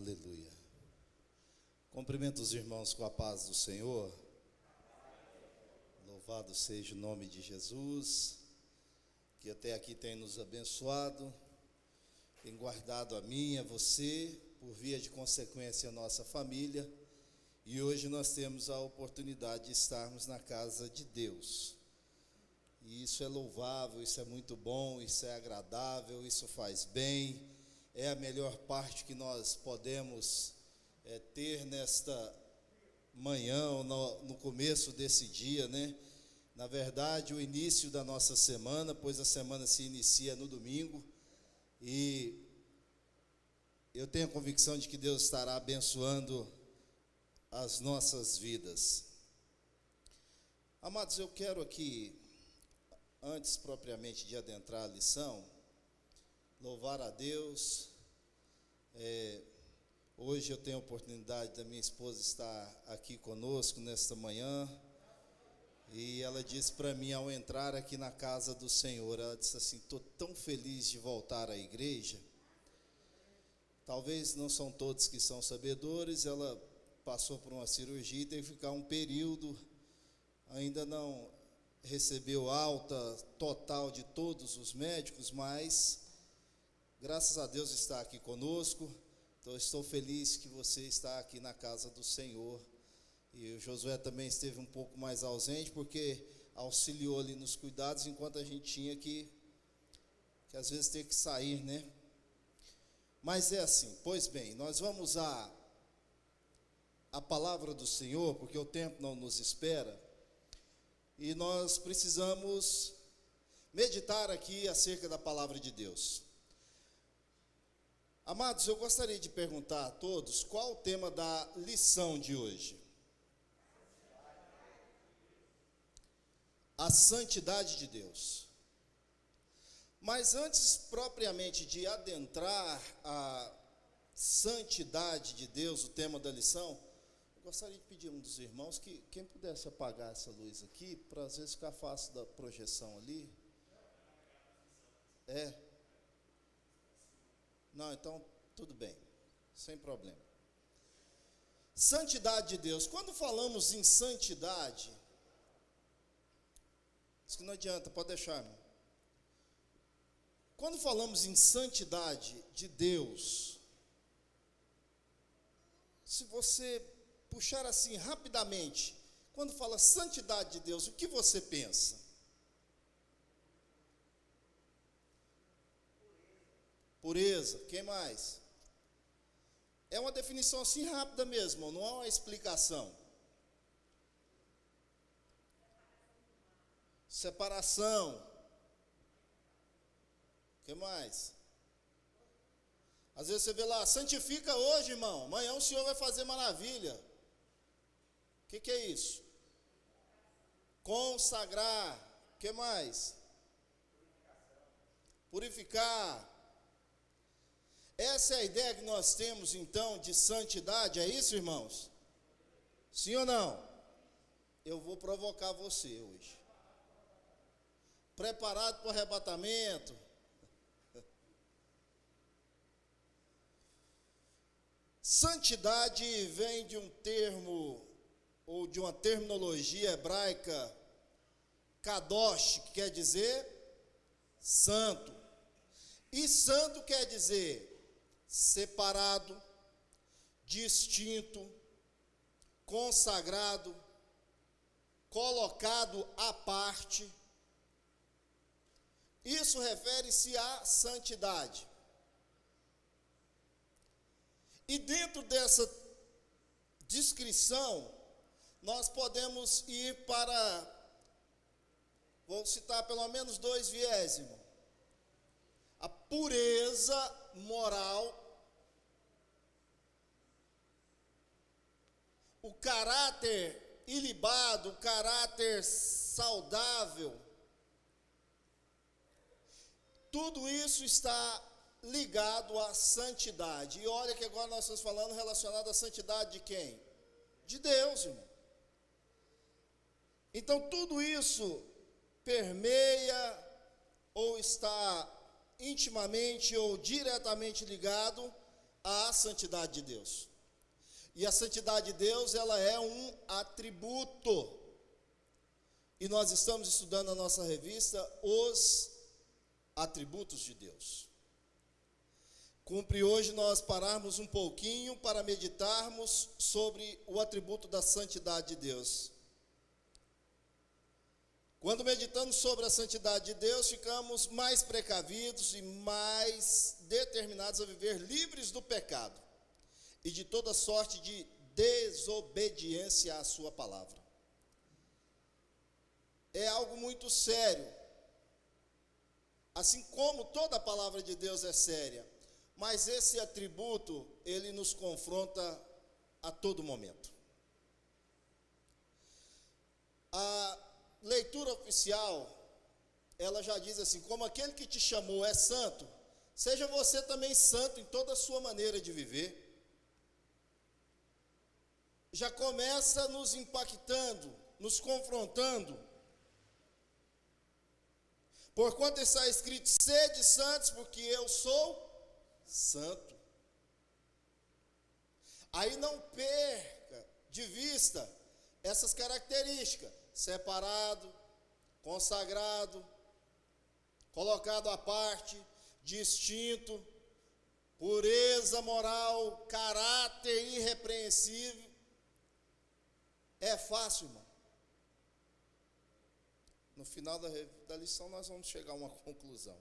Aleluia. Cumprimento os irmãos com a paz do Senhor. Louvado seja o nome de Jesus, que até aqui tem nos abençoado, tem guardado a mim, a você, por via de consequência a nossa família. E hoje nós temos a oportunidade de estarmos na casa de Deus. E isso é louvável, isso é muito bom, isso é agradável, isso faz bem. É a melhor parte que nós podemos ter nesta manhã, ou no começo desse dia, né? Na verdade, o início da nossa semana, pois a semana se inicia no domingo. E eu tenho a convicção de que Deus estará abençoando as nossas vidas. Amados, eu quero aqui, antes propriamente de adentrar a lição, louvar a Deus. Hoje eu tenho a oportunidade da minha esposa estar aqui conosco nesta manhã, e ela disse para mim ao entrar aqui na casa do Senhor, ela disse assim: estou tão feliz de voltar à igreja. Talvez não são todos que são sabedores, ela passou por uma cirurgia e teve que ficar um período, ainda não recebeu alta total de todos os médicos, mas graças a Deus está aqui conosco. Então estou feliz que você está aqui na casa do Senhor. E o Josué também esteve um pouco mais ausente, porque auxiliou ali nos cuidados, enquanto a gente tinha que às vezes ter que sair, né? Mas é assim. Pois bem, nós vamos à palavra do Senhor, porque o tempo não nos espera, e nós precisamos meditar aqui acerca da palavra de Deus. Amados, eu gostaria de perguntar a todos qual o tema da lição de hoje. A santidade de Deus. Mas antes propriamente de adentrar a santidade de Deus, o tema da lição, eu gostaria de pedir a um dos irmãos que quem pudesse apagar essa luz aqui, para às vezes ficar fácil da projeção ali. Não, então tudo bem, sem problema. Santidade de Deus. Quando falamos em santidade, isso que não adianta, pode deixar, irmão. Quando falamos em santidade de Deus, se você puxar assim rapidamente, quando fala santidade de Deus, o que você pensa? Pureza. Quem mais? É uma definição assim rápida mesmo, não há uma explicação. Separação. Que mais? Às vezes você vê lá, santifica hoje, irmão, amanhã o Senhor vai fazer maravilha. O que é isso? Consagrar. Que mais? Purificar. Essa é a ideia que nós temos então de santidade, é isso, irmãos? Sim ou não? Eu vou provocar você hoje. Preparado para o arrebatamento? Santidade vem de um termo, ou de uma terminologia hebraica, kadosh, que quer dizer santo. E santo quer dizer separado, distinto, consagrado, colocado à parte. Isso refere-se à santidade. E dentro dessa descrição, nós podemos ir para, vou citar pelo menos dois viés, irmão. A pureza moral, o caráter ilibado, o caráter saudável, tudo isso está ligado à santidade. E olha que agora nós estamos falando relacionado à santidade de quem? De Deus, irmão. Então tudo isso permeia ou está intimamente ou diretamente ligado à santidade de Deus. E a santidade de Deus, ela é um atributo. E nós estamos estudando na nossa revista os atributos de Deus. Cumpre hoje nós pararmos um pouquinho para meditarmos sobre o atributo da santidade de Deus. Quando meditamos sobre a santidade de Deus, ficamos mais precavidos e mais determinados a viver livres do pecado e de toda sorte de desobediência à sua palavra. É algo muito sério, assim como toda a palavra de Deus é séria, mas esse atributo, ele nos confronta a todo momento. A leitura oficial, ela já diz assim: como aquele que te chamou é santo, seja você também santo em toda a sua maneira de viver. Já começa nos impactando, nos confrontando. Porquanto está escrito: sede santos, porque eu sou santo. Aí não perca de vista essas características: separado, consagrado, colocado à parte, distinto, pureza moral, caráter irrepreensível. É fácil, irmão. No final da lição nós vamos chegar a uma conclusão.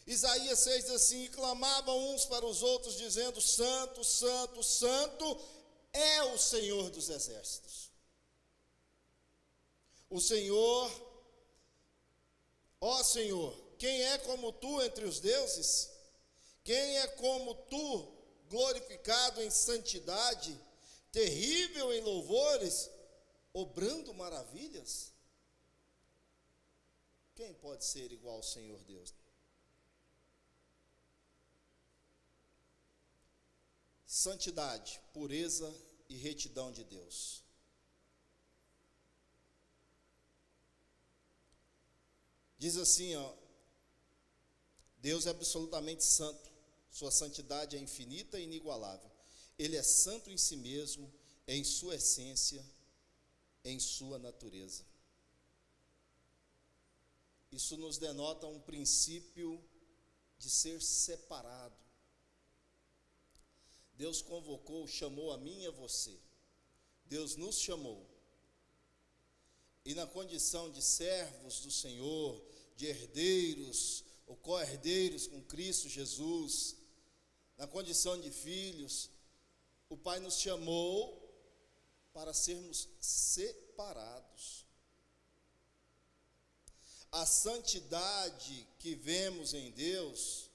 Isaías 6 diz assim: e clamavam uns para os outros, dizendo: santo, santo, santo é o Senhor dos exércitos. O Senhor, ó Senhor, quem é como tu entre os deuses? Quem é como tu, glorificado em santidade, terrível em louvores, obrando maravilhas? Quem pode ser igual ao Senhor Deus? Santidade, pureza e retidão de Deus. Diz assim, Deus é absolutamente santo, sua santidade é infinita e inigualável. Ele é santo em si mesmo, em sua essência, em sua natureza. Isso nos denota um princípio de ser separado. Deus convocou, chamou a mim e a você. Deus nos chamou. E na condição de servos do Senhor, de herdeiros ou co-herdeiros com Cristo Jesus, na condição de filhos, o Pai nos chamou para sermos separados. A santidade que vemos em Deus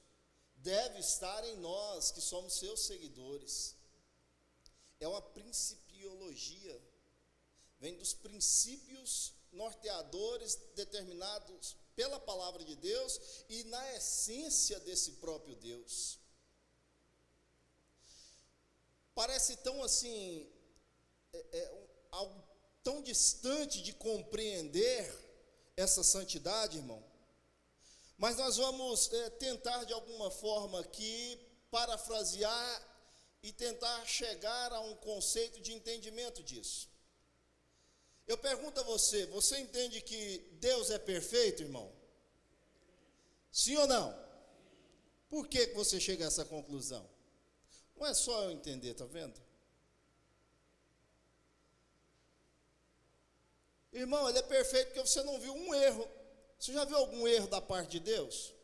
deve estar em nós, que somos seus seguidores. É uma principiologia, vem dos princípios norteadores determinados pela palavra de Deus e na essência desse próprio Deus. Parece tão assim, algo tão distante de compreender essa santidade, irmão. Mas nós vamos tentar de alguma forma aqui parafrasear e tentar chegar a um conceito de entendimento disso. Eu pergunto a você, você entende que Deus é perfeito, irmão? Sim ou não? Por que você chega a essa conclusão? Não é só eu entender, está vendo? Irmão, ele é perfeito porque você não viu um erro. Você já viu algum erro da parte de Deus?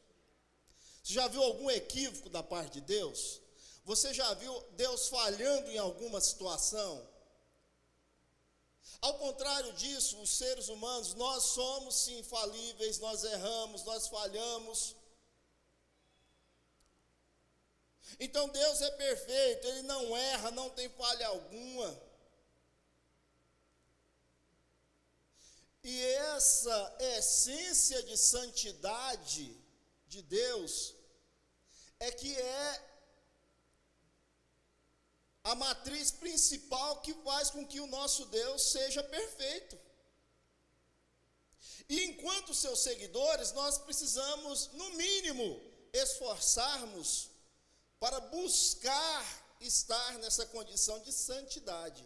Você já viu algum equívoco da parte de Deus? Você já viu Deus falhando em alguma situação? Ao contrário disso, os seres humanos, nós somos sim falíveis, nós erramos, nós falhamos. Então Deus é perfeito, Ele não erra, não tem falha alguma. E essa essência de santidade de Deus é que é a matriz principal que faz com que o nosso Deus seja perfeito. E enquanto seus seguidores, nós precisamos, no mínimo, esforçarmos para buscar estar nessa condição de santidade.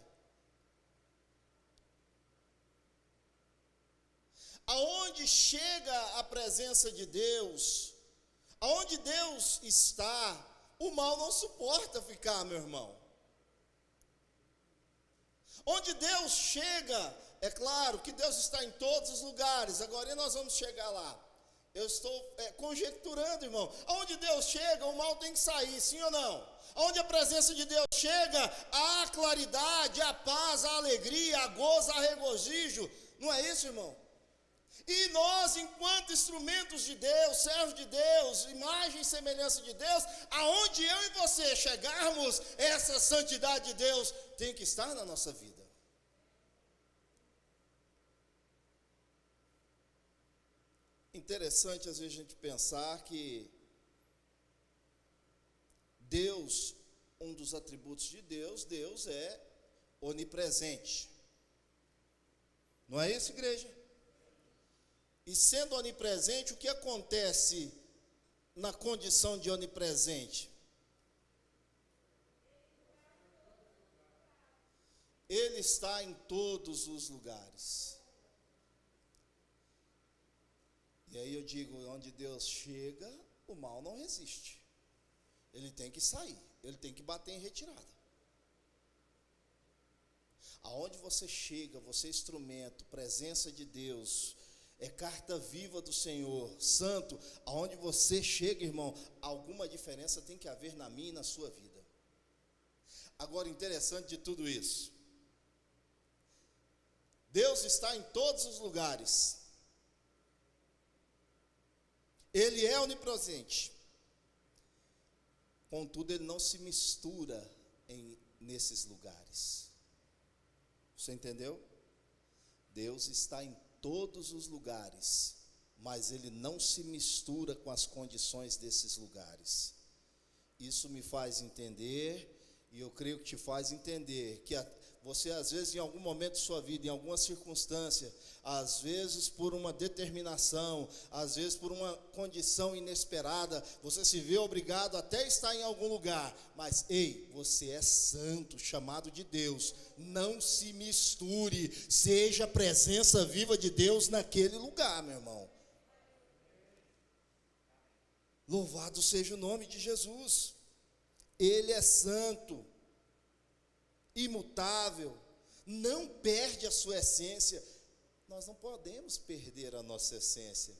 Aonde chega a presença de Deus, aonde Deus está, o mal não suporta ficar, meu irmão. Onde Deus chega, é claro que Deus está em todos os lugares, agora nós vamos chegar lá. Eu estou conjecturando, irmão. Aonde Deus chega, o mal tem que sair, sim ou não? Onde a presença de Deus chega, há a claridade, a paz, a alegria, a gozo, a regozijo. Não é isso, irmão? E nós, enquanto instrumentos de Deus, servos de Deus, imagem e semelhança de Deus, aonde eu e você chegarmos, essa santidade de Deus tem que estar na nossa vida. Interessante às vezes a gente pensar que Deus, um dos atributos de Deus, Deus é onipresente. Não é isso, igreja? E sendo onipresente, o que acontece na condição de onipresente? Ele está em todos os lugares. E aí eu digo, onde Deus chega, o mal não resiste. Ele tem que sair, ele tem que bater em retirada. Aonde você chega, você é instrumento, presença de Deus, é carta viva do Senhor, santo, aonde você chega, irmão, alguma diferença tem que haver na minha e na sua vida. Agora, interessante de tudo isso, Deus está em todos os lugares, Ele é onipresente, contudo, Ele não se mistura nesses lugares. Você entendeu? Deus está em todos os lugares, mas Ele não se mistura com as condições desses lugares. Isso me faz entender, e eu creio que te faz entender, que você às vezes em algum momento de sua vida, em alguma circunstância, às vezes por uma determinação, às vezes por uma condição inesperada, você se vê obrigado até estar em algum lugar, mas ei, você é santo, chamado de Deus, não se misture, seja a presença viva de Deus naquele lugar, meu irmão. Louvado seja o nome de Jesus. Ele é santo, imutável, não perde a sua essência. Nós não podemos perder a nossa essência.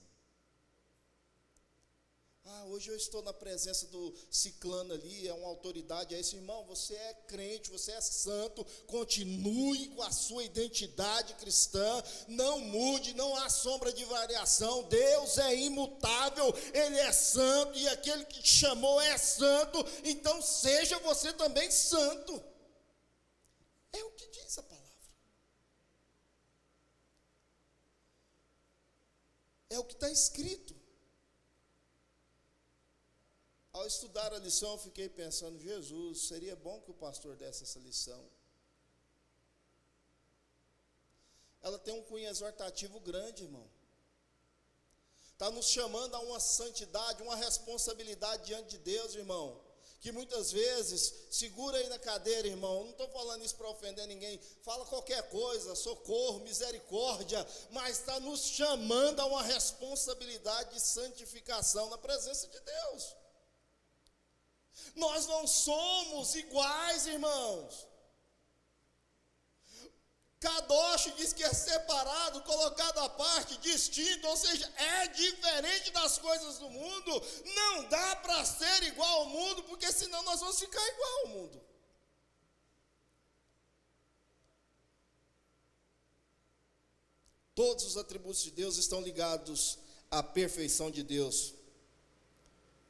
Hoje eu estou na presença do ciclano ali, é uma autoridade, é esse irmão, você é crente, você é santo, continue com a sua identidade cristã, não mude, não há sombra de variação, Deus é imutável, Ele é santo, e aquele que te chamou é santo, então seja você também santo. É o que diz a palavra. É o que está escrito. Ao estudar a lição, eu fiquei pensando, Jesus, seria bom que o pastor desse essa lição. Ela tem um cunho exortativo grande, irmão. Está nos chamando a uma santidade, uma responsabilidade diante de Deus, irmão. Que muitas vezes, segura aí na cadeira, irmão, não estou falando isso para ofender ninguém, fala qualquer coisa, socorro, misericórdia, mas está nos chamando a uma responsabilidade de santificação na presença de Deus. Nós não somos iguais, irmãos. Kadosh diz que é separado, colocado à parte, distinto, ou seja, é diferente das coisas do mundo. Não dá para ser igual ao mundo, porque senão nós vamos ficar igual ao mundo. Todos os atributos de Deus estão ligados à perfeição de Deus.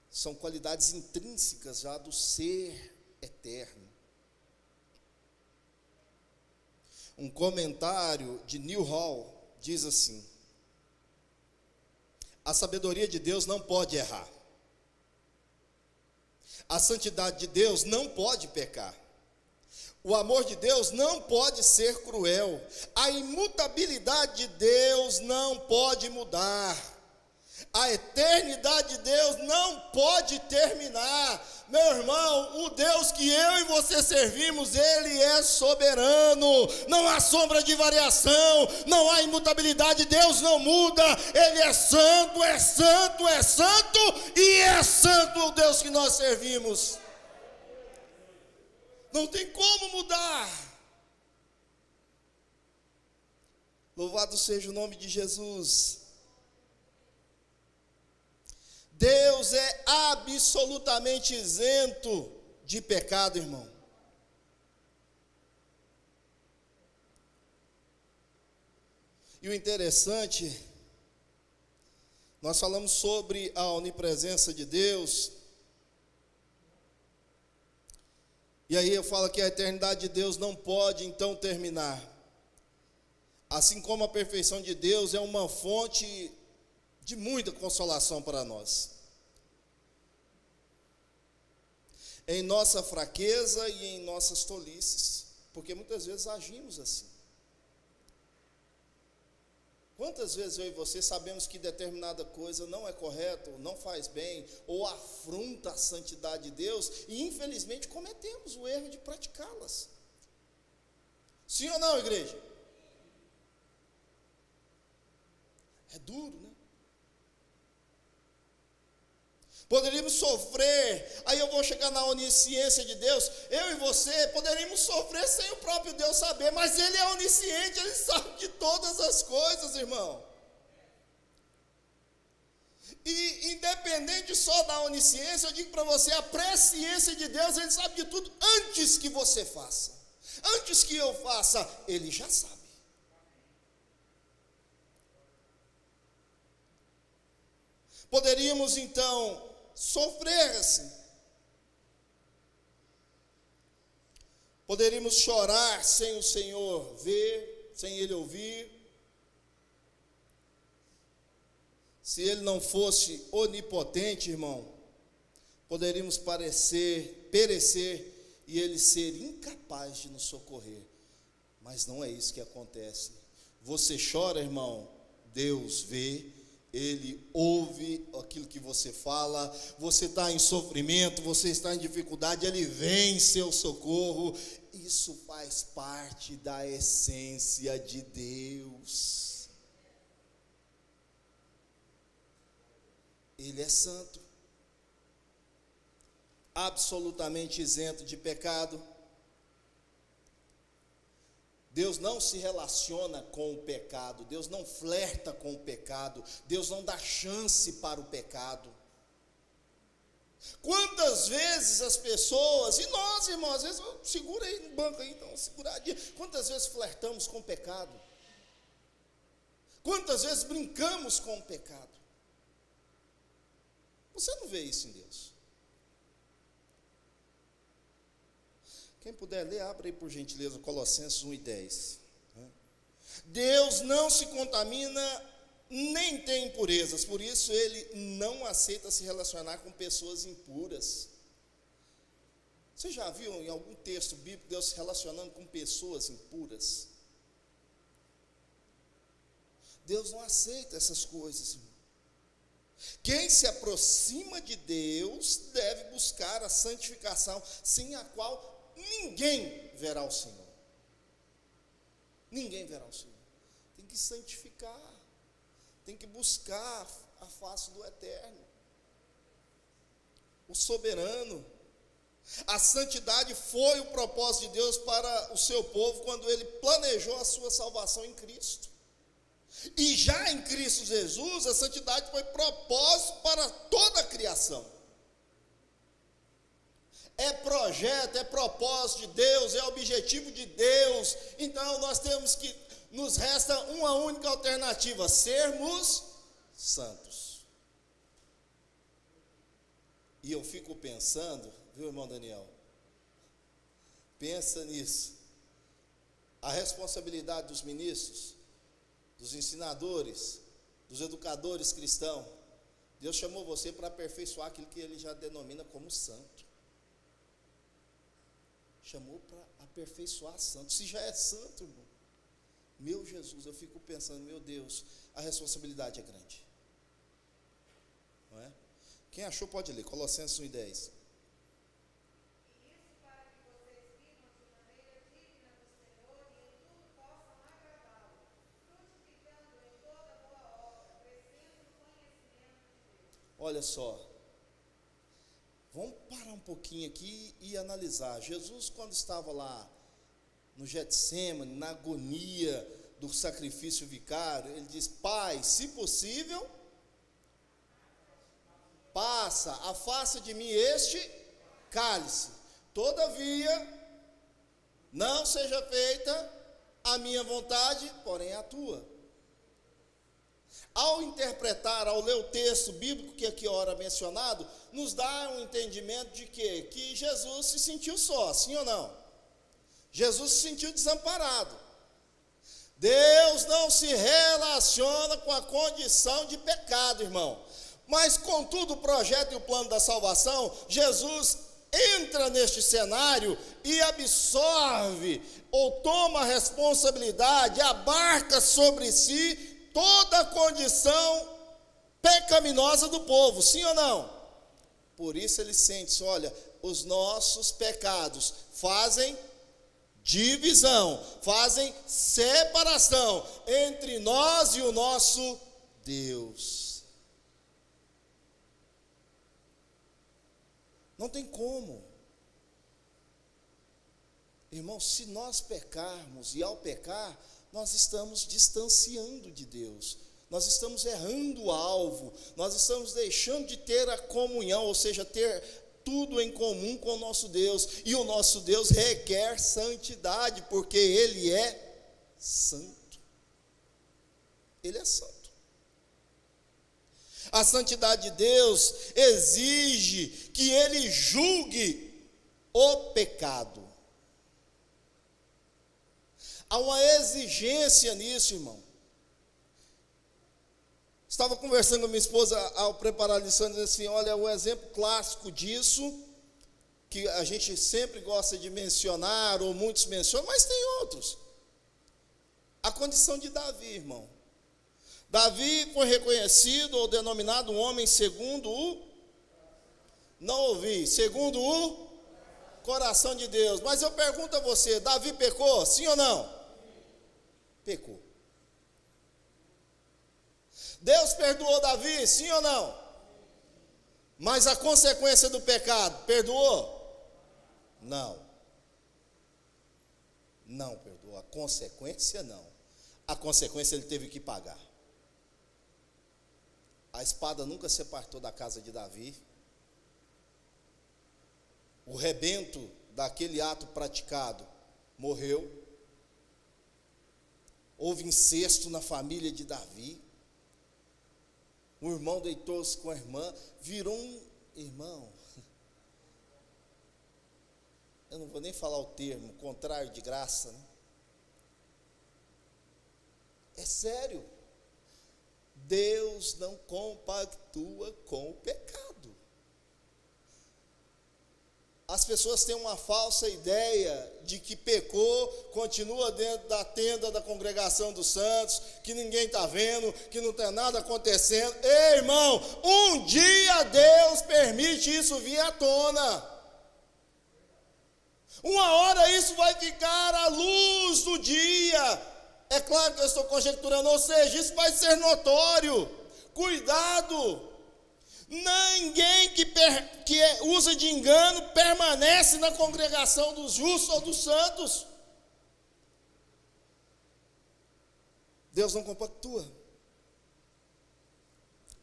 São qualidades intrínsecas já do ser eterno. Um comentário de Neil Hall diz assim: a sabedoria de Deus não pode errar. A santidade de Deus não pode pecar. O amor de Deus não pode ser cruel. A imutabilidade de Deus não pode mudar. A eternidade de Deus não pode terminar. Meu irmão, o Deus que eu e você servimos, Ele é soberano, não há sombra de variação, não há imutabilidade, Deus não muda, Ele é santo, é santo, é santo, e é santo o Deus que nós servimos. Não tem como mudar. Louvado seja o nome de Jesus. Deus é absolutamente isento de pecado, irmão. E o interessante, nós falamos sobre a onipresença de Deus. E aí eu falo que a eternidade de Deus não pode então terminar. Assim como a perfeição de Deus é uma fonte de muita consolação para nós. Em nossa fraqueza e em nossas tolices, porque muitas vezes agimos assim. Quantas vezes eu e você sabemos que determinada coisa não é correta, não faz bem, ou afronta a santidade de Deus, e infelizmente cometemos o erro de praticá-las. Sim ou não, igreja? É duro, né? Poderíamos sofrer, aí eu vou chegar na onisciência de Deus, eu e você poderíamos sofrer sem o próprio Deus saber, mas Ele é onisciente, Ele sabe de todas as coisas, irmão. E independente só da onisciência, eu digo para você, a presciência de Deus, Ele sabe de tudo antes que você faça. Antes que eu faça, Ele já sabe. Poderíamos então sofrer assim. Poderíamos chorar sem o Senhor ver, sem Ele ouvir. Se Ele não fosse onipotente, irmão, poderíamos perecer e Ele ser incapaz de nos socorrer. Mas não é isso que acontece. Você chora, irmão, Deus vê. Ele ouve aquilo que você fala, você está em sofrimento, você está em dificuldade, Ele vem em seu socorro. Isso faz parte da essência de Deus. Ele é santo, absolutamente isento de pecado. Deus não se relaciona com o pecado, Deus não flerta com o pecado, Deus não dá chance para o pecado. Quantas vezes as pessoas, e nós, irmãos, às vezes, segura aí no banco aí, então, seguradinho, quantas vezes flertamos com o pecado? Quantas vezes brincamos com o pecado? Você não vê isso em Deus. Quem puder ler, abra aí por gentileza Colossenses 1:10. Deus não se contamina, nem tem impurezas, por isso Ele não aceita se relacionar com pessoas impuras. Você já viu em algum texto bíblico Deus se relacionando com pessoas impuras? Deus não aceita essas coisas, irmão. Quem se aproxima de Deus deve buscar a santificação, sem a qual ninguém verá o Senhor. Ninguém verá o Senhor. Tem que santificar, tem que buscar a face do Eterno, o soberano. A santidade foi o propósito de Deus para o seu povo quando Ele planejou a sua salvação em Cristo. E já em Cristo Jesus, a santidade foi propósito para toda a criação. É projeto, é propósito de Deus, é objetivo de Deus. Então nós temos que, nos resta uma única alternativa: sermos santos. E eu fico pensando, viu, irmão Daniel? Pensa nisso. A responsabilidade dos ministros, dos ensinadores, dos educadores cristãos. Deus chamou você para aperfeiçoar aquilo que Ele já denomina como santo. Chamou para aperfeiçoar santo. Se já é santo, irmão, meu Jesus, eu fico pensando, meu Deus, a responsabilidade é grande, não é? Quem achou pode ler, Colossenses 1:10. Olha só, vamos parar um pouquinho aqui e analisar. Jesus, quando estava lá no Getsêmani, na agonia do sacrifício vicário, ele diz: Pai, se possível, afasta de mim este cálice. Todavia, não seja feita a minha vontade, porém a tua. Ao interpretar, ao ler o texto bíblico que aqui ora mencionado, nos dá um entendimento de quê? Que Jesus se sentiu só, sim ou não? Jesus se sentiu desamparado. Deus não se relaciona com a condição de pecado, irmão. Mas, contudo, o projeto e o plano da salvação, Jesus entra neste cenário e absorve ou toma a responsabilidade, abarca sobre si toda a condição pecaminosa do povo, sim ou não? Por isso ele sente, olha, os nossos pecados fazem divisão, fazem separação entre nós e o nosso Deus. Não tem como. Irmão, se nós pecarmos, e ao pecar, nós estamos distanciando de Deus, nós estamos errando o alvo, nós estamos deixando de ter a comunhão, ou seja, ter tudo em comum com o nosso Deus, e o nosso Deus requer santidade, porque Ele é santo. Ele é santo. A santidade de Deus exige que Ele julgue o pecado. Há uma exigência nisso, irmão. Estava conversando com minha esposa ao preparar a lição, dizendo assim: olha, o exemplo clássico disso, que a gente sempre gosta de mencionar, ou muitos mencionam, mas tem outros. A condição de Davi, irmão. Davi foi reconhecido ou denominado um homem segundo segundo o coração de Deus. Mas eu pergunto a você, Davi pecou, sim ou não? Pecou. Deus perdoou Davi, sim ou não? Mas a consequência do pecado, perdoou? Não. Não perdoou, a consequência não. A consequência ele teve que pagar. A espada nunca se apartou da casa de Davi. O rebento daquele ato praticado morreu. Houve incesto na família de Davi. O irmão deitou-se com a irmã, virou um irmão. Eu não vou nem falar o termo, contrário de graça, né? É sério. Deus não compactua com o pecado. As pessoas têm uma falsa ideia de que pecou, continua dentro da tenda da congregação dos santos, que ninguém está vendo, que não tem nada acontecendo. Ei, irmão, um dia Deus permite isso vir à tona. Uma hora isso vai ficar à luz do dia. É claro que eu estou conjecturando, ou seja, isso vai ser notório. Cuidado. Ninguém que usa de engano permanece na congregação dos justos ou dos santos. Deus não compactua.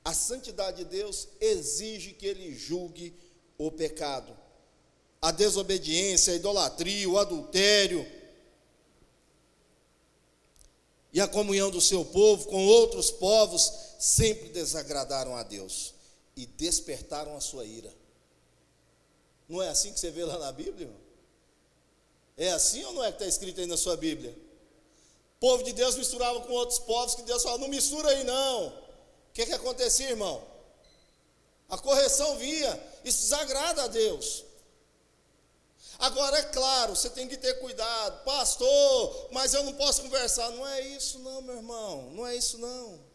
A santidade de Deus exige que Ele julgue o pecado. A desobediência, a idolatria, o adultério e a comunhão do seu povo com outros povos sempre desagradaram a Deus e despertaram a sua ira. Não é assim que você vê lá na Bíblia, irmão? É assim ou não é que está escrito aí na sua Bíblia? O povo de Deus misturava com outros povos, que Deus falava: não mistura aí não. O que acontecia, irmão? A correção vinha, isso desagrada a Deus. Agora, é claro, você tem que ter cuidado. Pastor, mas eu não posso conversar. Não é isso não, meu irmão, não é isso não.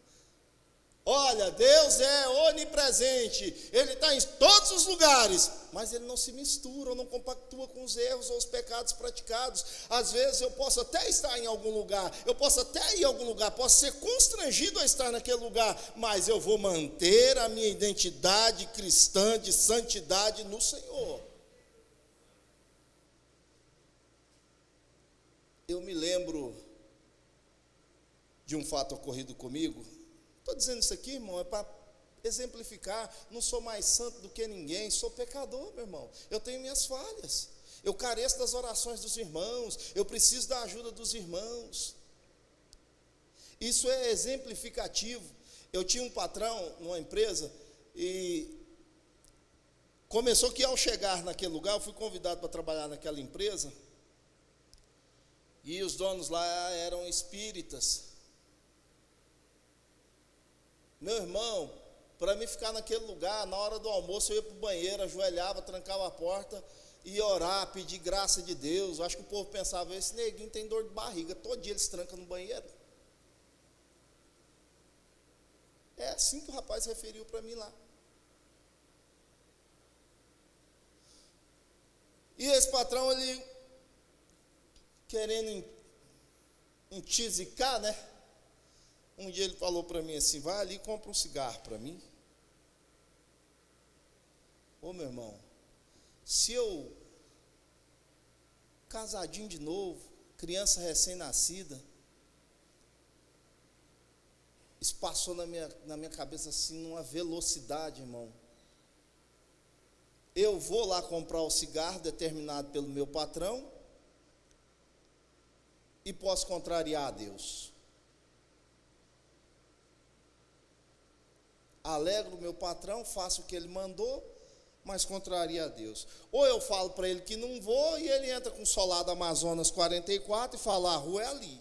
Olha, Deus é onipresente, Ele está em todos os lugares, mas Ele não se mistura, ou não compactua com os erros ou os pecados praticados. Às vezes eu posso até estar em algum lugar, eu posso até ir a algum lugar, posso ser constrangido a estar naquele lugar, mas eu vou manter a minha identidade cristã de santidade no Senhor. Eu me lembro de um fato ocorrido comigo. Estou dizendo isso aqui, irmão, é para exemplificar. Não sou mais santo do que ninguém, sou pecador, meu irmão. Eu tenho minhas falhas, eu careço das orações dos irmãos, eu preciso da ajuda dos irmãos. Isso é exemplificativo. Eu tinha um patrão numa empresa e começou que ao chegar naquele lugar, eu fui convidado para trabalhar naquela empresa, e os donos lá eram espíritas. Meu irmão, para mim ficar naquele lugar, na hora do almoço eu ia para o banheiro, ajoelhava, trancava a porta e ia orar, pedir graça de Deus. Eu acho que o povo pensava, esse neguinho tem dor de barriga, todo dia ele se tranca no banheiro. É assim que o rapaz referiu para mim lá. E esse patrão, ele querendo entisicar, né? Um dia ele falou para mim assim, vai ali e compra um cigarro para mim. Ô meu irmão, se eu, casadinho de novo, criança recém-nascida, isso passou na minha cabeça assim, numa velocidade, irmão. Eu vou lá comprar o cigarro determinado pelo meu patrão e posso contrariar a Deus. Alegro o meu patrão, faço o que ele mandou, mas contraria a Deus. Ou eu falo para ele que não vou, e ele entra com o solado Amazonas 44 e fala, a rua é ali.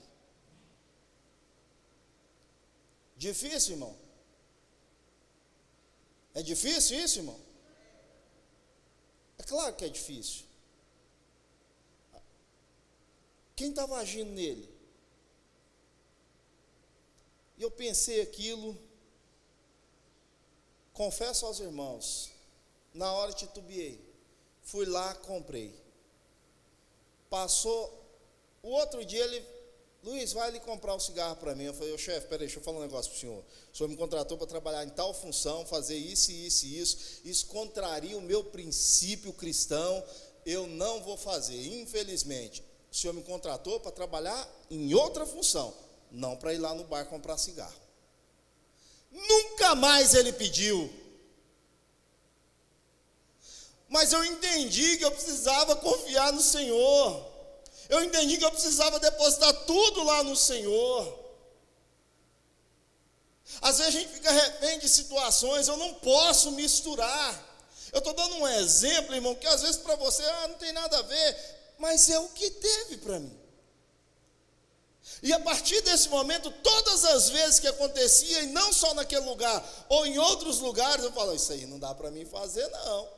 Difícil, irmão? É difícil isso, irmão? É claro que é difícil. Quem estava agindo nele? E eu pensei aquilo. Confesso aos irmãos, na hora titubeei, fui lá, comprei. Passou, o outro dia ele, Luiz, vai ali comprar um cigarro para mim. Eu falei, chefe, peraí, deixa eu falar um negócio para o senhor. O senhor me contratou para trabalhar em tal função, fazer isso e isso e isso. Isso contraria o meu princípio cristão, eu não vou fazer, infelizmente. O senhor me contratou para trabalhar em outra função, não para ir lá no bar comprar cigarro. Nunca mais ele pediu. Mas eu entendi que eu precisava confiar no Senhor. Eu entendi que eu precisava depositar tudo lá no Senhor. Às vezes a gente fica refém de situações, eu não posso misturar. Eu estou dando um exemplo, irmão, que às vezes para você, não tem nada a ver, mas é o que teve para mim. E a partir desse momento, todas as vezes que acontecia, e não só naquele lugar, ou em outros lugares, eu falo, isso aí não dá para mim fazer, não.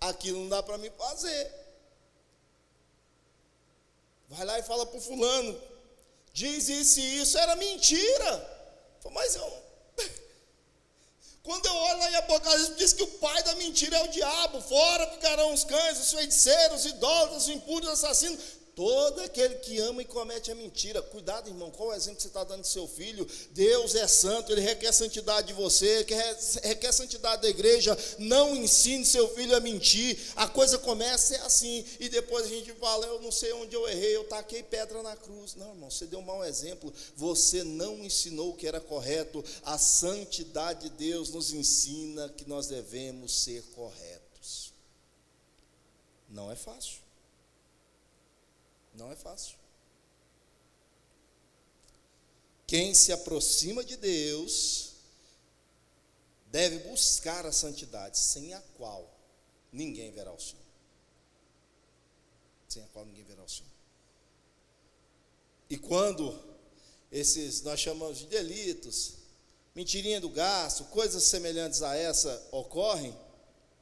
Aquilo não dá para mim fazer. Vai lá e fala para o fulano, diz isso e isso, era mentira. Eu falo, mas eu... Quando eu olho lá em Apocalipse, diz que o pai da mentira é o diabo, fora ficarão os cães, os feiticeiros, os idólatras, os impuros, os assassinos, todo aquele que ama e comete a mentira. Cuidado, irmão, qual é o exemplo que você está dando do seu filho? Deus é santo, Ele requer santidade de você, requer santidade da igreja. Não ensine seu filho a mentir. A coisa começa assim, e depois a gente fala, eu não sei onde eu errei, eu taquei pedra na cruz. Não, irmão, você deu um mau exemplo, você não ensinou o que era correto. A santidade de Deus nos ensina que nós devemos ser corretos. Não é fácil. Não é fácil. Quem se aproxima de Deus deve buscar a santidade, sem a qual ninguém verá o Senhor. Sem a qual ninguém verá o Senhor. E quando esses, nós chamamos de delitos, mentirinha do gasto, coisas semelhantes a essa ocorrem,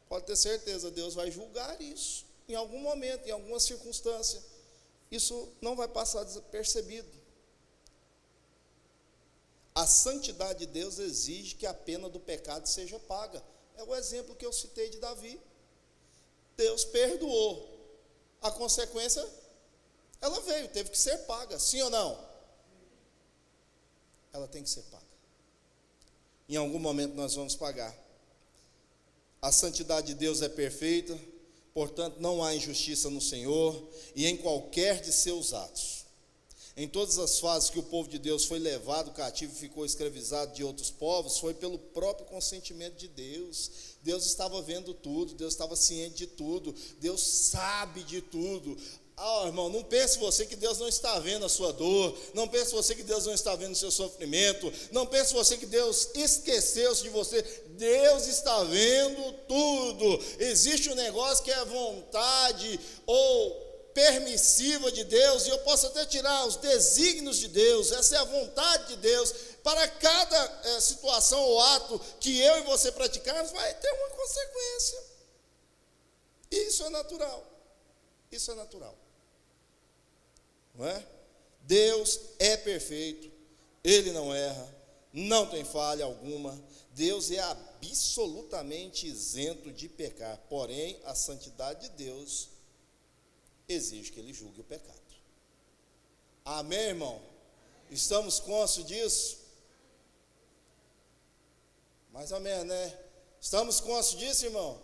pode ter certeza, Deus vai julgar isso em algum momento, em alguma circunstância. Isso não vai passar despercebido. A santidade de Deus exige que a pena do pecado seja paga. É o exemplo que eu citei de Davi. Deus perdoou. A consequência, ela veio, teve que ser paga. Sim ou não? Ela tem que ser paga. Em algum momento nós vamos pagar. A santidade de Deus é perfeita, portanto não há injustiça no Senhor e em qualquer de seus atos. Em todas as fases que o povo de Deus foi levado cativo e ficou escravizado de outros povos, foi pelo próprio consentimento de Deus. Deus estava vendo tudo, Deus estava ciente de tudo, Deus sabe de tudo. Irmão, não pense você que Deus não está vendo a sua dor, não pense você que Deus não está vendo o seu sofrimento, não pense você que Deus esqueceu-se de você. Deus está vendo tudo. Existe um negócio que é vontade ou permissiva de Deus, e eu posso até tirar os desígnios de Deus, essa é a vontade de Deus, para cada situação ou ato que eu e você praticarmos, vai ter uma consequência. Isso é natural, isso é natural, não é? Deus é perfeito, Ele não erra, não tem falha alguma, Deus é absolutamente isento de pecar, porém a santidade de Deus exige que Ele julgue o pecado. Amém, irmão? Estamos conscientes disso? Mais ou menos, né? Estamos conscientes disso, irmão?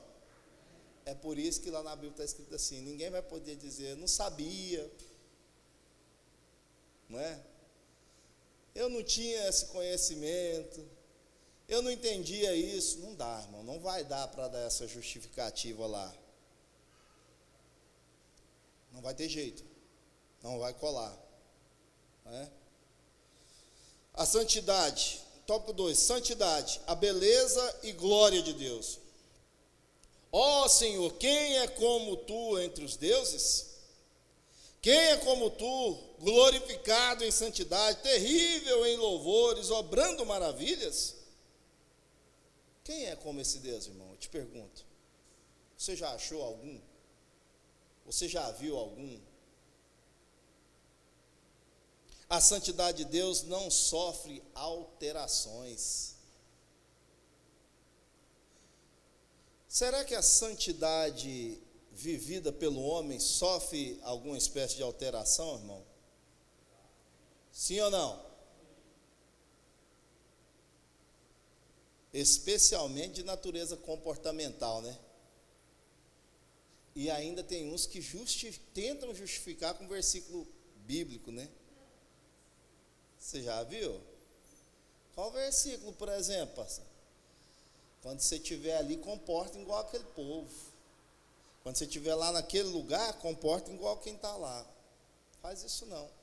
É por isso que lá na Bíblia está escrito assim: ninguém vai poder dizer, não sabia, não é? Eu não tinha esse conhecimento, eu não entendia isso. Não dá, irmão, não vai dar para dar essa justificativa lá. Não vai ter jeito, não vai colar, não é? A santidade, tópico 2, santidade, a beleza e glória de Deus. Ó Senhor, quem é como tu entre os deuses? Quem é como tu, glorificado em santidade, terrível em louvores, obrando maravilhas? Quem é como esse Deus, irmão? Eu te pergunto. Você já achou algum? Você já viu algum? A santidade de Deus não sofre alterações. Será que a santidade vivida pelo homem sofre alguma espécie de alteração, irmão? Sim ou não? Especialmente de natureza comportamental, né? E ainda tem uns que tentam justificar com versículo bíblico, né? Você já viu? Qual versículo, por exemplo, pastor? Quando você estiver ali, comporta igual aquele povo. Quando você estiver lá naquele lugar, comporta igual quem está lá. Faz isso não.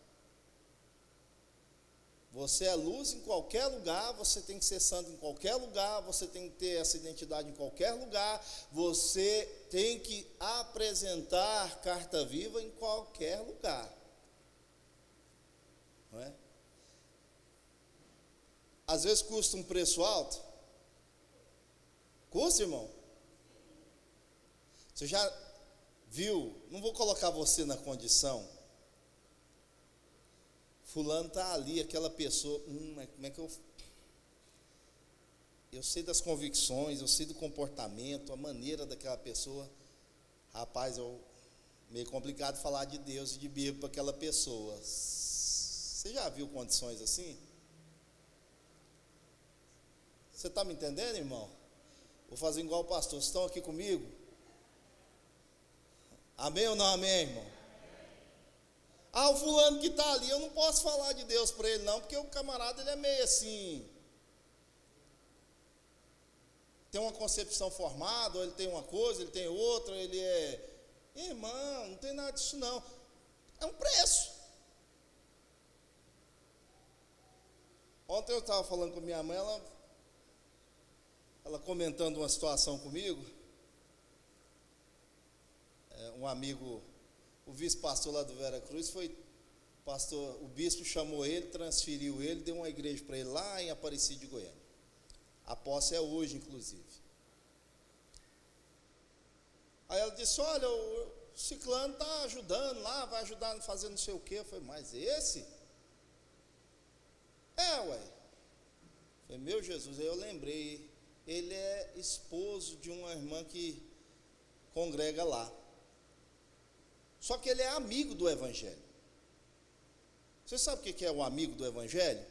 Você é luz em qualquer lugar, você tem que ser santo em qualquer lugar, você tem que ter essa identidade em qualquer lugar, você tem que apresentar carta viva em qualquer lugar. Não é? Às vezes custa um preço alto. Custa, irmão? Você já viu? Não vou colocar você na condição. Fulano está ali, aquela pessoa, como é que eu sei das convicções, eu sei do comportamento, a maneira daquela pessoa. Rapaz, meio complicado falar de Deus e de Bíblia para aquela pessoa. Você já viu condições assim? Você está me entendendo, irmão? Vou fazer igual o pastor. Vocês estão aqui comigo? Amém ou não amém, irmão? O fulano que está ali, eu não posso falar de Deus para ele não, porque o camarada ele é meio assim, tem uma concepção formada, ou ele tem uma coisa, ele tem outra, ele é, irmão, não tem nada disso não, é um preço. Ontem eu estava falando com minha mãe, ela comentando uma situação comigo, um amigo, o vice-pastor lá do Vera Cruz o bispo chamou ele, transferiu ele, deu uma igreja para ele lá em Aparecida de Goiânia. A posse é hoje, inclusive. Aí ela disse, olha, o ciclano está ajudando lá, vai ajudar a fazer não sei o quê. Eu falei, mas esse? Ué. Falei, meu Jesus, aí eu lembrei, ele é esposo de uma irmã que congrega lá. Só que ele é amigo do Evangelho. Você sabe o que é o amigo do Evangelho?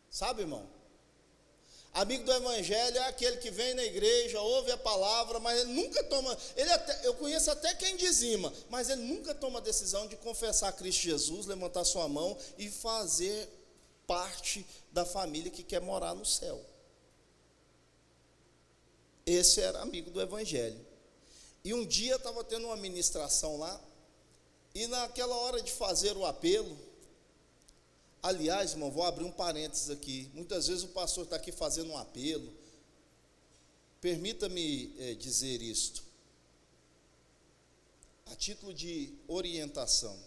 Sabe, irmão? Amigo do Evangelho é aquele que vem na igreja, ouve a palavra, mas ele nunca toma, eu conheço até quem dizima, mas ele nunca toma a decisão de confessar Cristo Jesus, levantar sua mão e fazer parte da família que quer morar no céu. Esse era amigo do Evangelho. E um dia estava tendo uma ministração lá, e naquela hora de fazer o apelo, aliás, irmão, vou abrir um parênteses aqui. Muitas vezes o pastor está aqui fazendo um apelo. Permita-me dizer isto, a título de orientação.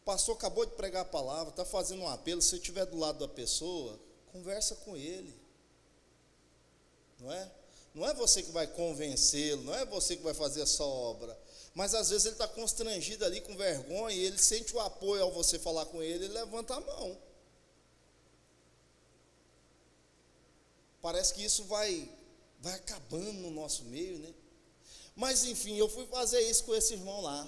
O pastor acabou de pregar a palavra, está fazendo um apelo. Se você estiver do lado da pessoa, conversa com ele. Não é? Não é você que vai convencê-lo, não é você que vai fazer essa obra. Mas às vezes ele está constrangido ali, com vergonha, e ele sente o apoio ao você falar com ele, ele levanta a mão. Parece que isso vai acabando no nosso meio, né? Mas enfim, eu fui fazer isso com esse irmão lá.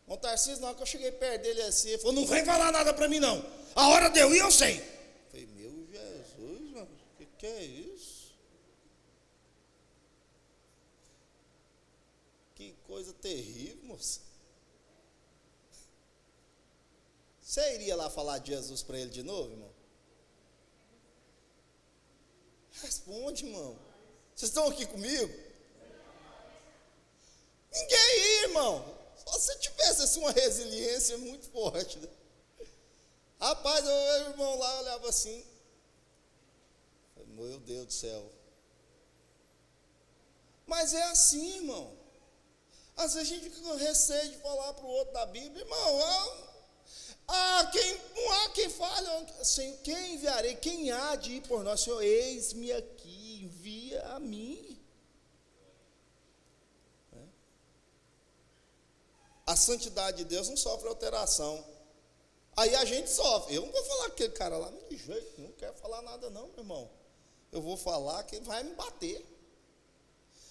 O Tarcísio, na hora que eu cheguei perto dele assim, ele falou, não vem falar nada para mim não, a hora deu e eu sei. Eu falei, meu Jesus, mano, o que é isso? Que coisa terrível, moça. Você iria lá falar de Jesus para ele de novo, irmão? Responde, irmão. Vocês estão aqui comigo? Ninguém ia, irmão. Só se tivesse assim, uma resiliência muito forte, né? Rapaz, o irmão lá olhava assim. Meu Deus do céu. Mas é assim, irmão. Às vezes a gente fica com receio de falar para o outro da Bíblia, irmão, não há quem fale, Senhor, quem enviarei, quem há de ir por nós, Senhor, eis-me aqui, envia a mim. A santidade de Deus não sofre alteração, aí a gente sofre. Eu não vou falar com aquele cara lá, de jeito nenhum, não quero falar nada não, meu irmão, eu vou falar que ele vai me bater.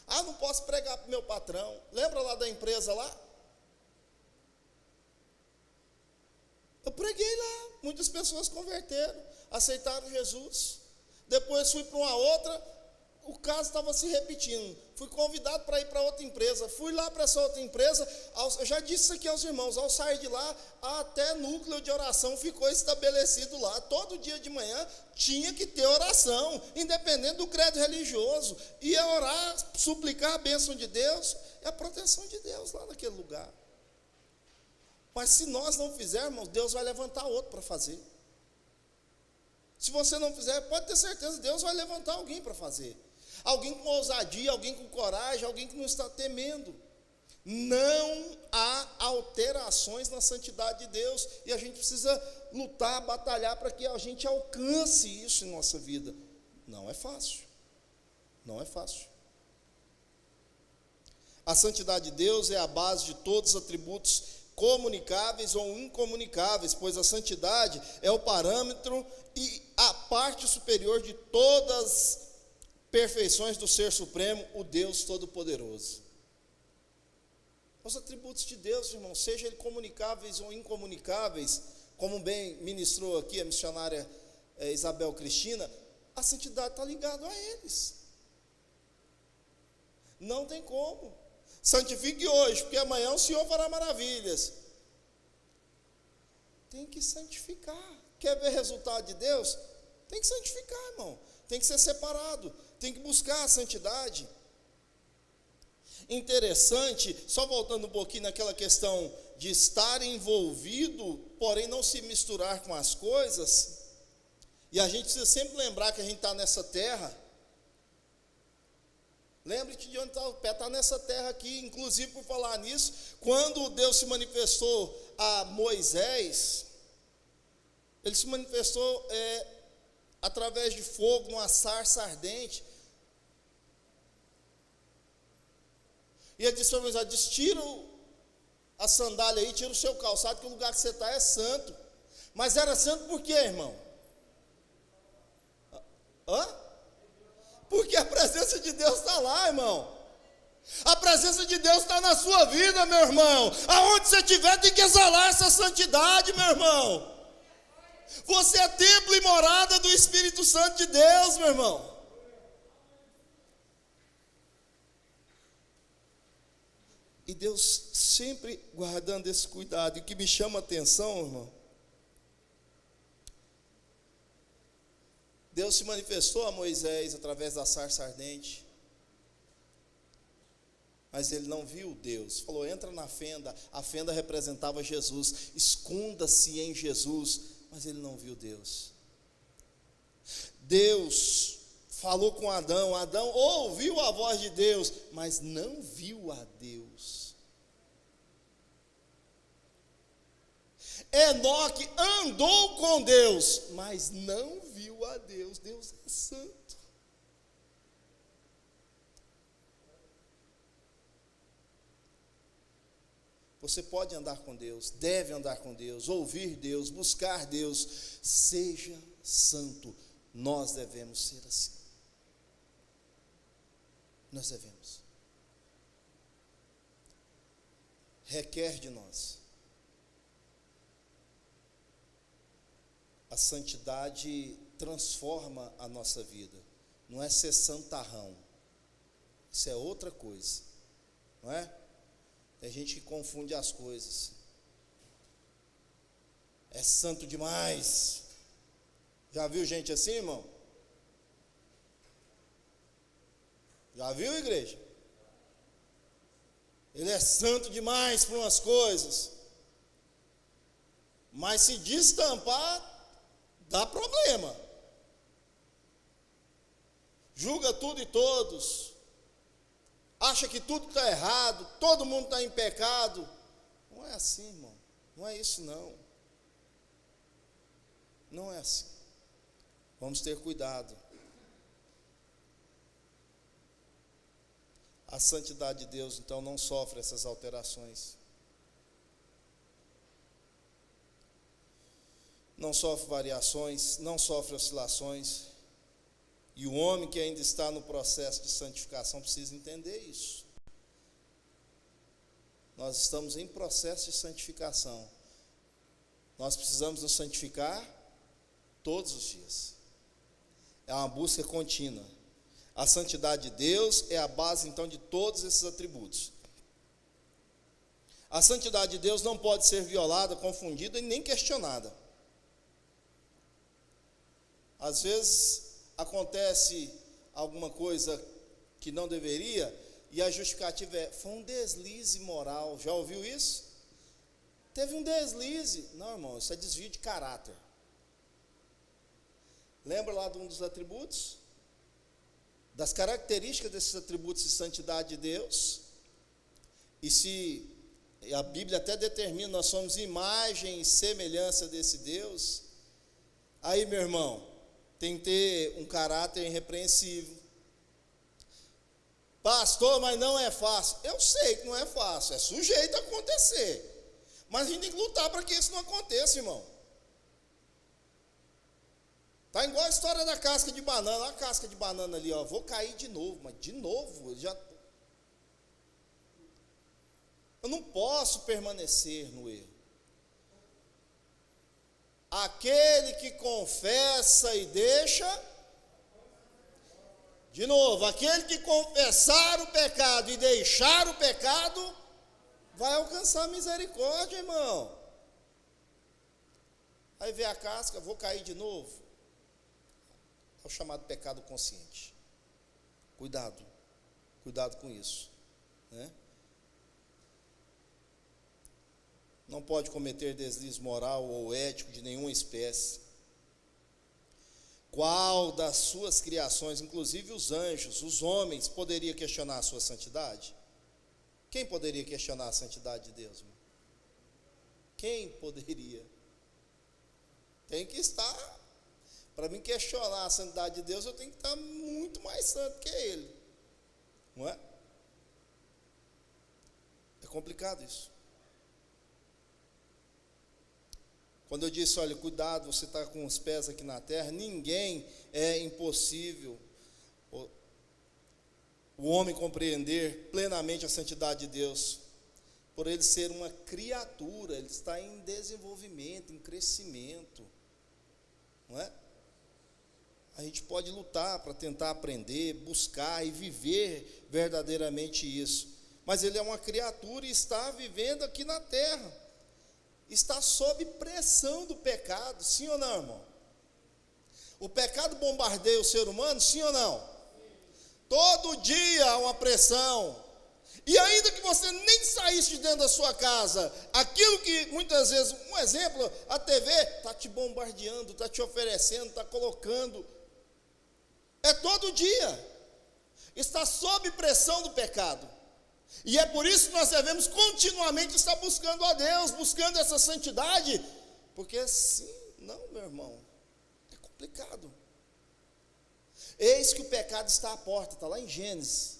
Não posso pregar para o meu patrão. Lembra lá da empresa lá? Eu preguei lá. Muitas pessoas converteram, aceitaram Jesus. Depois fui para uma outra, o caso estava se repetindo. Fui convidado para ir para outra empresa. Fui lá para essa outra empresa. Eu já disse isso aqui aos irmãos. Ao sair de lá, até núcleo de oração ficou estabelecido lá. Todo dia de manhã tinha que ter oração, independente do credo religioso. Ia orar, suplicar a bênção de Deus e a proteção de Deus lá naquele lugar. Mas se nós não fizermos, Deus vai levantar outro para fazer. Se você não fizer, pode ter certeza, Deus vai levantar alguém para fazer. Alguém com ousadia, alguém com coragem, alguém que não está temendo. Não há alterações na santidade de Deus, e a gente precisa lutar, batalhar para que a gente alcance isso em nossa vida. Não é fácil, não é fácil. A santidade de Deus é a base de todos os atributos comunicáveis ou incomunicáveis, pois a santidade é o parâmetro e a parte superior de todas as perfeições do Ser Supremo, o Deus Todo-Poderoso. Os atributos de Deus, irmão, sejam eles comunicáveis ou incomunicáveis, como bem ministrou aqui a missionária Isabel Cristina, a santidade está ligada a eles. Não tem como. Santifique hoje, porque amanhã o Senhor fará maravilhas. Tem que santificar. Quer ver resultado de Deus? Tem que santificar, irmão. Tem que ser separado. Tem que buscar a santidade. Interessante, só voltando um pouquinho naquela questão de estar envolvido, porém não se misturar com as coisas. E a gente precisa sempre lembrar que a gente está nessa terra. Lembre-te de onde está o pé, está nessa terra aqui. Inclusive, por falar nisso, quando Deus se manifestou a Moisés, ele se manifestou através de fogo, numa sarça ardente. E ele disse para Moisés, tira a sandália aí, tira o seu calçado, que o lugar que você está é santo. Mas era santo por quê, irmão? Hã? Porque a presença de Deus está lá, irmão. A presença de Deus está na sua vida, meu irmão. Aonde você estiver, tem que exalar essa santidade, meu irmão. Você é templo e morada do Espírito Santo de Deus, meu irmão. E Deus sempre guardando esse cuidado. E o que me chama a atenção, irmão, Deus se manifestou a Moisés através da sarça ardente. Mas ele não viu Deus. Falou, entra na fenda. A fenda representava Jesus. Esconda-se em Jesus. Mas ele não viu Deus. Deus falou com Adão. Adão ouviu a voz de Deus, mas não viu a Deus. Enoque andou com Deus, mas não viu a Deus. Deus é santo. Você pode andar com Deus, deve andar com Deus, ouvir Deus, buscar Deus. Seja santo. Nós devemos ser assim. Nós devemos. Requer de nós. A santidade transforma a nossa vida. Não é ser santarrão. Isso é outra coisa. Não é? Tem gente que confunde as coisas. É santo demais. Já viu gente assim, irmão? Já viu, igreja? Ele é santo demais para umas coisas. Mas se destampar, dá problema. Julga tudo e todos. Acha que tudo está errado, todo mundo está em pecado. Não é assim, irmão. Não é isso, não. Não é assim. Vamos ter cuidado. A santidade de Deus, então, não sofre essas alterações. Não sofre variações, não sofre oscilações. E o homem que ainda está no processo de santificação precisa entender isso. Nós estamos em processo de santificação. Nós precisamos nos santificar todos os dias. É uma busca contínua. A santidade de Deus é a base, então, de todos esses atributos. A santidade de Deus não pode ser violada, confundida e nem questionada. Às vezes acontece alguma coisa que não deveria, e a justificativa é, foi um deslize moral. Já ouviu isso? Teve um deslize. Não, irmão, isso é desvio de caráter. Lembra lá de um dos atributos? Das características desses atributos de santidade de Deus. E se a Bíblia até determina, nós somos imagem e semelhança desse Deus. Aí, meu irmão, tem que ter um caráter irrepreensível. Pastor, mas não é fácil. Eu sei que não é fácil, é sujeito a acontecer. Mas a gente tem que lutar para que isso não aconteça, irmão. Está igual a história da casca de banana. Olha a casca de banana ali, ó. Vou cair de novo, mas de novo, eu não posso permanecer no erro. Aquele que confessa e deixa, de novo, aquele que confessar o pecado e deixar o pecado, vai alcançar misericórdia, irmão. Aí vê a casca, vou cair de novo. É o chamado pecado consciente. Cuidado com isso, né? Não pode cometer deslize moral ou ético de nenhuma espécie. Qual das suas criações, inclusive os anjos, os homens, poderia questionar a sua santidade? Quem poderia questionar a santidade de Deus, irmão? Quem poderia? Tem que estar. Para mim questionar a santidade de Deus, eu tenho que estar muito mais santo que Ele. Não é? É complicado isso. Quando eu disse, olha, cuidado, você está com os pés aqui na terra, ninguém é impossível o homem compreender plenamente a santidade de Deus, por ele ser uma criatura, ele está em desenvolvimento, em crescimento, não é? A gente pode lutar para tentar aprender, buscar e viver verdadeiramente isso, mas ele é uma criatura e está vivendo aqui na terra, está sob pressão do pecado, sim ou não, irmão? O pecado bombardeia o ser humano, sim ou não? Todo dia há uma pressão, e ainda que você nem saísse de dentro da sua casa, aquilo que muitas vezes, um exemplo, a TV está te bombardeando, está te oferecendo, está colocando, é todo dia, está sob pressão do pecado, e é por isso que nós devemos continuamente estar buscando a Deus, buscando essa santidade, porque assim, não, meu irmão, é complicado. Eis que o pecado está à porta, está lá em Gênesis.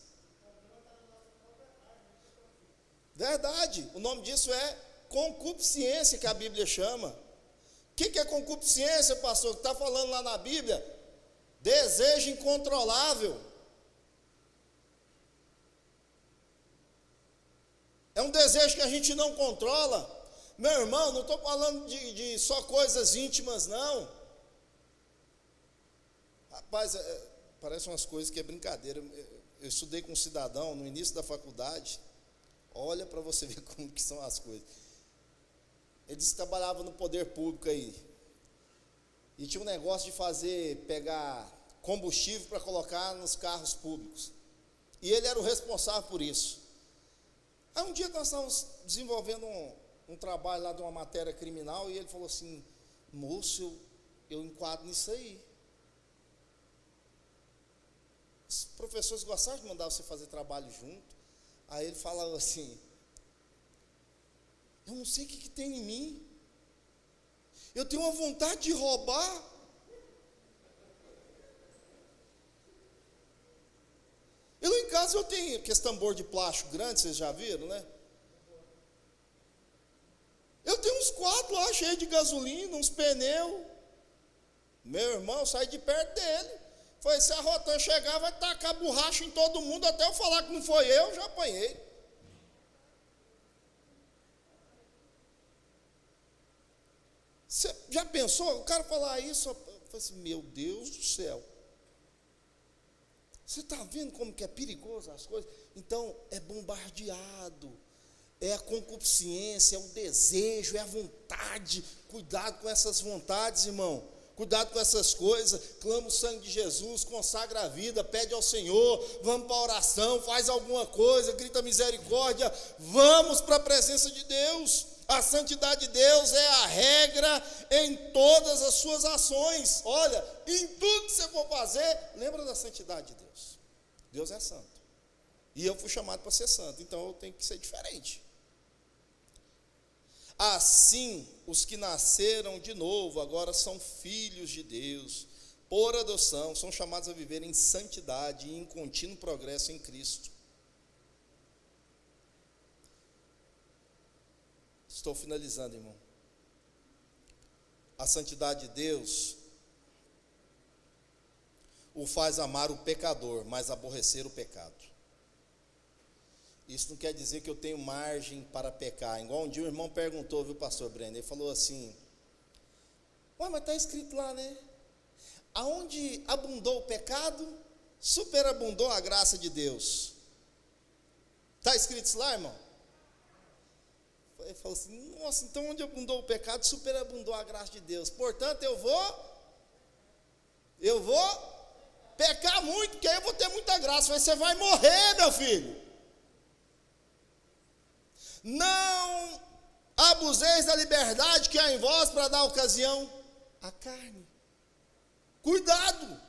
Verdade, o nome disso é concupiscência, que a Bíblia chama. O que é concupiscência, pastor? Que está falando lá na Bíblia? Desejo incontrolável. É um desejo que a gente não controla. Meu irmão, não estou falando de só coisas íntimas, não. Rapaz, parece umas coisas que é brincadeira. Eu estudei com um cidadão no início da faculdade. Olha para você ver como que são as coisas. Ele disse que trabalhava no poder público aí. E tinha um negócio de pegar combustível para colocar nos carros públicos. E ele era o responsável por isso. Aí um dia nós estávamos desenvolvendo um trabalho lá de uma matéria criminal, e ele falou assim, moço, eu enquadro nisso aí. Os professores gostavam de mandar você fazer trabalho junto. Aí ele falava assim, eu não sei o que tem em mim, eu tenho uma vontade de roubar. Eu em casa eu tenho aquele tambor de plástico grande, vocês já viram, né? Eu tenho uns 4 lá cheios de gasolina, uns pneus. Meu irmão, sai de perto dele. Foi, se a Rotan chegar, vai tacar borracha em todo mundo, até eu falar que não foi eu, já apanhei. Você já pensou? O cara falar isso, eu falei assim, meu Deus do céu. Você está vendo como que é perigoso as coisas? Então, é bombardeado, é a concupiscência, é o desejo, é a vontade. Cuidado com essas vontades, irmão. Cuidado com essas coisas, clama o sangue de Jesus, consagra a vida, pede ao Senhor, vamos para a oração, faz alguma coisa, grita misericórdia, vamos para a presença de Deus. A santidade de Deus é a regra em todas as suas ações. Olha, em tudo que você for fazer, lembra da santidade de Deus. Deus é santo, e eu fui chamado para ser santo, então eu tenho que ser diferente. Assim, os que nasceram de novo, agora são filhos de Deus, por adoção, são chamados a viver em santidade e em contínuo progresso em Cristo. Estou finalizando, irmão. A santidade de Deus o faz amar o pecador, mas aborrecer o pecado. Isso não quer dizer que eu tenho margem para pecar. Igual um dia o irmão perguntou, viu, pastor Breno? Ele falou assim, ué, mas está escrito lá, né? Aonde abundou o pecado, superabundou a graça de Deus. Está escrito isso lá, irmão? Ele falou assim, nossa, então onde abundou o pecado, superabundou a graça de Deus. Portanto, eu vou pecar muito, porque aí eu vou ter muita graça. Mas você vai morrer, meu filho. Não abuseis da liberdade que há em vós para dar ocasião à carne. Cuidado.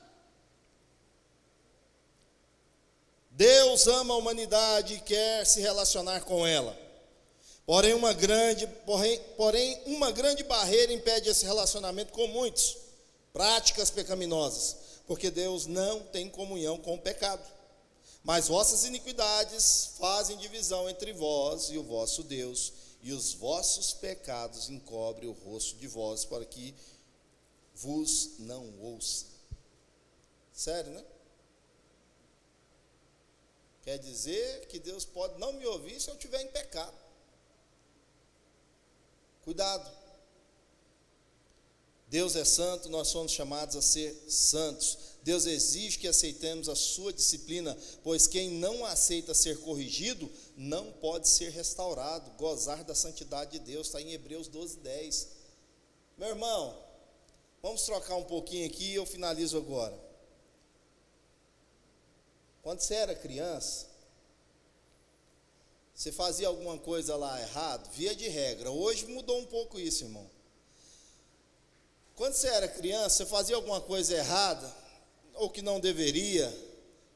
Deus ama a humanidade e quer se relacionar com ela. Porém, uma grande barreira impede esse relacionamento com muitos. Práticas pecaminosas. Porque Deus não tem comunhão com o pecado. Mas vossas iniquidades fazem divisão entre vós e o vosso Deus, e os vossos pecados encobrem o rosto de vós, para que vos não ouça. Sério, né? Quer dizer que Deus pode não me ouvir se eu estiver em pecado. Cuidado. Deus é santo, nós somos chamados a ser santos. Deus exige que aceitemos a sua disciplina, pois quem não aceita ser corrigido, não pode ser restaurado, gozar da santidade de Deus, está em Hebreus 12:10. Meu irmão, vamos trocar um pouquinho aqui e eu finalizo agora. Quando você era criança, você fazia alguma coisa lá errado, via de regra. Hoje mudou um pouco isso, irmão. Quando você era criança, você fazia alguma coisa errada, ou que não deveria,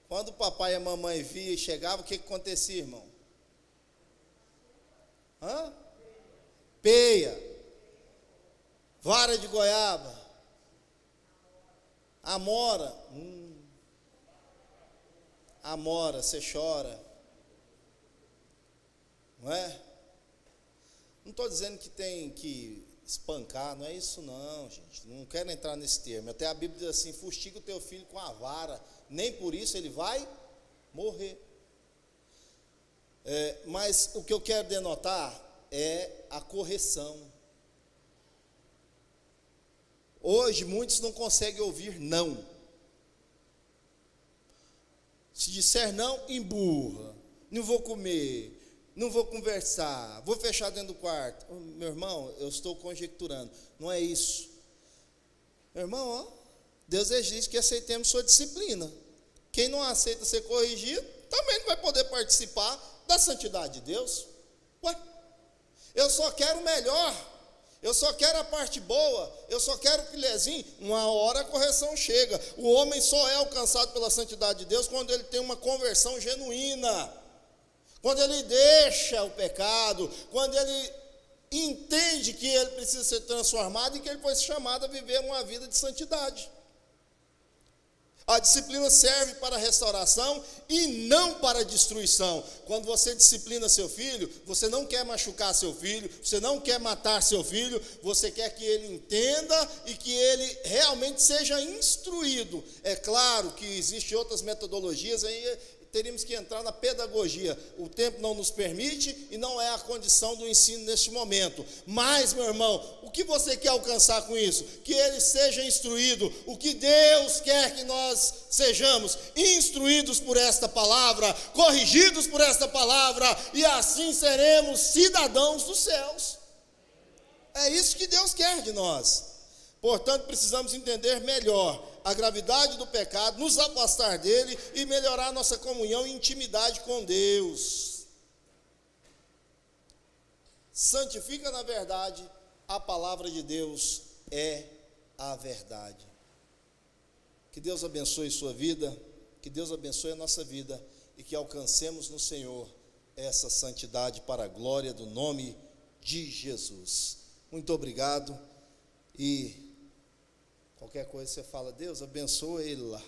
quando o papai e a mamãe via e chegava, o que acontecia, irmão? Peia, vara de goiaba, amora, amora, você chora, não é? Não estou dizendo que tem que espancar, não é isso não, gente, não quero entrar nesse termo. Até a Bíblia diz assim: fustiga o teu filho com a vara, nem por isso ele vai morrer. Mas o que eu quero denotar é a correção. Hoje muitos não conseguem ouvir não. Se disser não, emburra, não vou comer, não vou conversar, vou fechar dentro do quarto. Meu irmão, eu estou conjecturando, não é isso. Meu irmão, Deus exige que aceitemos sua disciplina. Quem não aceita ser corrigido, também não vai poder participar da santidade de Deus. Eu só quero o melhor, eu só quero a parte boa, eu só quero o filezinho. Uma hora a correção chega. O homem só é alcançado pela santidade de Deus quando ele tem uma conversão genuína, quando ele deixa o pecado, quando ele entende que ele precisa ser transformado e que ele foi chamado a viver uma vida de santidade. A disciplina serve para a restauração e não para a destruição. Quando você disciplina seu filho, você não quer machucar seu filho, você não quer matar seu filho, você quer que ele entenda e que ele realmente seja instruído. É claro que existem outras metodologias, aí teríamos que entrar na pedagogia. O tempo não nos permite e não é a condição do ensino neste momento. Mas, meu irmão, o que você quer alcançar com isso? Que ele seja instruído. O que Deus quer que nós sejamos? Instruídos por esta palavra, corrigidos por esta palavra, e assim seremos cidadãos dos céus. É isso que Deus quer de nós. Portanto, precisamos entender melhor a gravidade do pecado, nos afastar dele e melhorar nossa comunhão e intimidade com Deus. Santifica na verdade, a palavra de Deus é a verdade. Que Deus abençoe sua vida, que Deus abençoe a nossa vida e que alcancemos no Senhor essa santidade para a glória do nome de Jesus. Muito obrigado e qualquer coisa você fala: Deus abençoe ele lá.